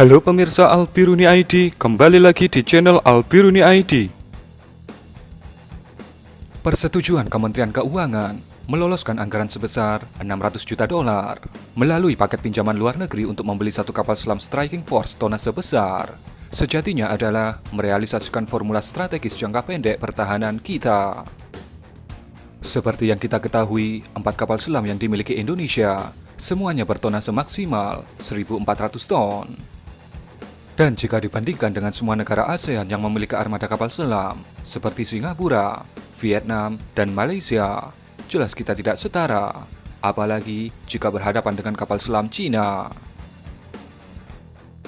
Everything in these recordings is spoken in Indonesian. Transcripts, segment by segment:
Halo pemirsa Albiruni ID, kembali lagi di channel Albiruni ID. Persetujuan Kementerian Keuangan meloloskan anggaran sebesar 600 juta dolar melalui paket pinjaman luar negeri untuk membeli satu kapal selam Striking Force tonnase besar. Sejatinya adalah merealisasikan formula strategis jangka pendek pertahanan kita. Seperti yang kita ketahui, 4 kapal selam yang dimiliki Indonesia semuanya bertonase maksimal 1.400 ton. Dan jika dibandingkan dengan semua negara ASEAN yang memiliki armada kapal selam, seperti Singapura, Vietnam, dan Malaysia, jelas kita tidak setara, apalagi jika berhadapan dengan kapal selam Cina.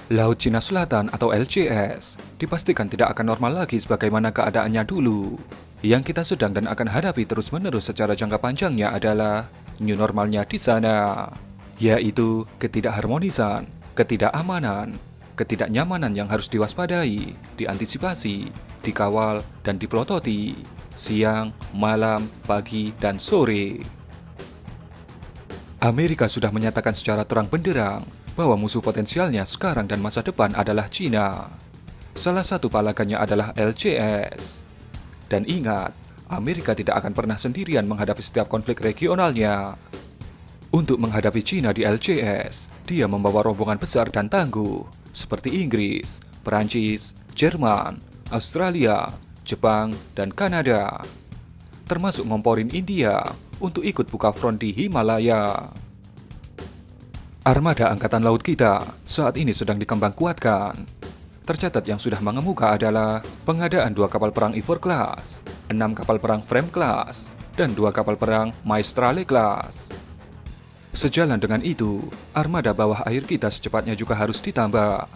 Laut Cina Selatan atau LCS dipastikan tidak akan normal lagi sebagaimana keadaannya dulu. Yang kita sedang dan akan hadapi terus-menerus secara jangka panjangnya adalah new normalnya di sana, yaitu ketidakharmonisan, ketidakamanan, ketidaknyamanan yang harus diwaspadai, diantisipasi, dikawal, dan dipelototi siang, malam, pagi, dan sore. Amerika sudah menyatakan secara terang benderang bahwa musuh potensialnya sekarang dan masa depan adalah Cina. Salah satu palagannya adalah LCS. Dan ingat, Amerika tidak akan pernah sendirian menghadapi setiap konflik regionalnya. Untuk menghadapi Cina di LCS, dia membawa rombongan besar dan tangguh, seperti Inggris, Perancis, Jerman, Australia, Jepang, dan Kanada. Termasuk ngomporin India untuk ikut buka front di Himalaya. Armada Angkatan Laut kita saat ini sedang dikembang kuatkan. Tercatat yang sudah mengemuka adalah pengadaan 2 kapal perang Ivor Class, 6 kapal perang Frame Class, dan 2 kapal perang Maestrale Class. Sejalan dengan itu, armada bawah air kita secepatnya juga harus ditambah.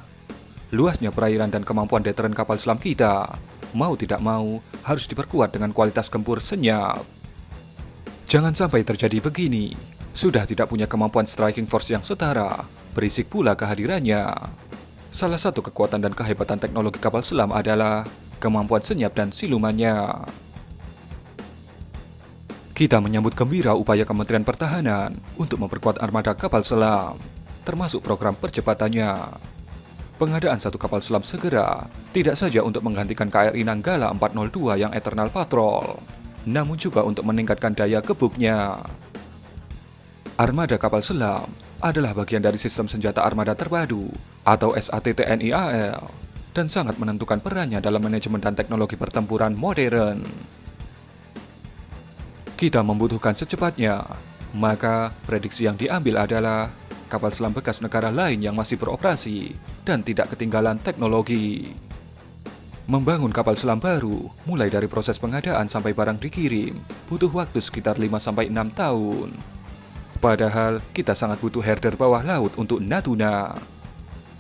Luasnya perairan dan kemampuan deteren kapal selam kita, mau tidak mau, harus diperkuat dengan kualitas gempur senyap. Jangan sampai terjadi begini, sudah tidak punya kemampuan striking force yang setara, berisik pula kehadirannya. Salah satu kekuatan dan kehebatan teknologi kapal selam adalah kemampuan senyap dan silumannya. Kita menyambut gembira upaya Kementerian Pertahanan untuk memperkuat armada kapal selam, termasuk program percepatannya. Pengadaan satu kapal selam segera tidak saja untuk menggantikan KRI Nanggala 402 yang Eternal Patrol, namun juga untuk meningkatkan daya gebuknya. Armada kapal selam adalah bagian dari sistem senjata armada terpadu atau SAT-TNI AL dan sangat menentukan perannya dalam manajemen dan teknologi pertempuran modern. Kita membutuhkan secepatnya, maka prediksi yang diambil adalah kapal selam bekas negara lain yang masih beroperasi dan tidak ketinggalan teknologi. Membangun kapal selam baru, mulai dari proses pengadaan sampai barang dikirim, butuh waktu sekitar 5-6 tahun. Padahal kita sangat butuh herder bawah laut untuk Natuna.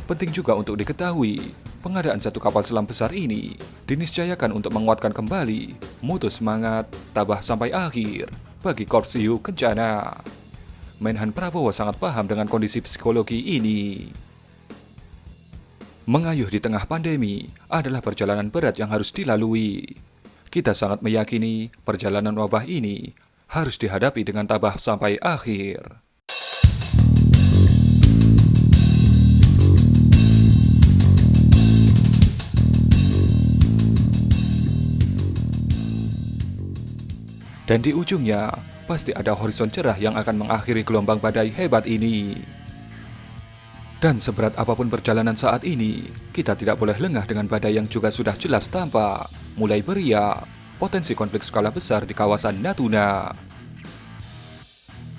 Penting juga untuk diketahui, pengadaan satu kapal selam besar ini diniscayakan untuk menguatkan kembali mutu semangat tabah sampai akhir bagi Korps Hiu Kencana. Menhan Prabowo sangat paham dengan kondisi psikologi ini. Mengayuh di tengah pandemi adalah perjalanan berat yang harus dilalui. Kita sangat meyakini perjalanan wabah ini harus dihadapi dengan tabah sampai akhir. Dan di ujungnya, pasti ada horizon cerah yang akan mengakhiri gelombang badai hebat ini. Dan seberat apapun perjalanan saat ini, kita tidak boleh lengah dengan badai yang juga sudah jelas tampak, mulai beriak, potensi konflik skala besar di kawasan Natuna.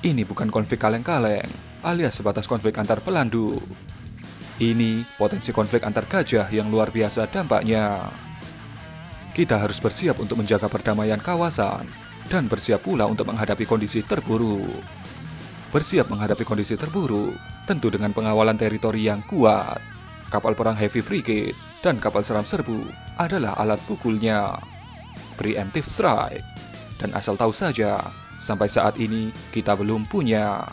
Ini bukan konflik kaleng-kaleng, alias sebatas konflik antar pelandu. Ini potensi konflik antar gajah yang luar biasa dampaknya. Kita harus bersiap untuk menjaga perdamaian kawasan, dan bersiap pula untuk menghadapi kondisi terburuk. Bersiap menghadapi kondisi terburuk, tentu dengan pengawalan teritori yang kuat. Kapal perang Heavy Frigate dan kapal selam serbu adalah alat pukulnya. Preemptive strike. Dan asal tahu saja, sampai saat ini kita belum punya.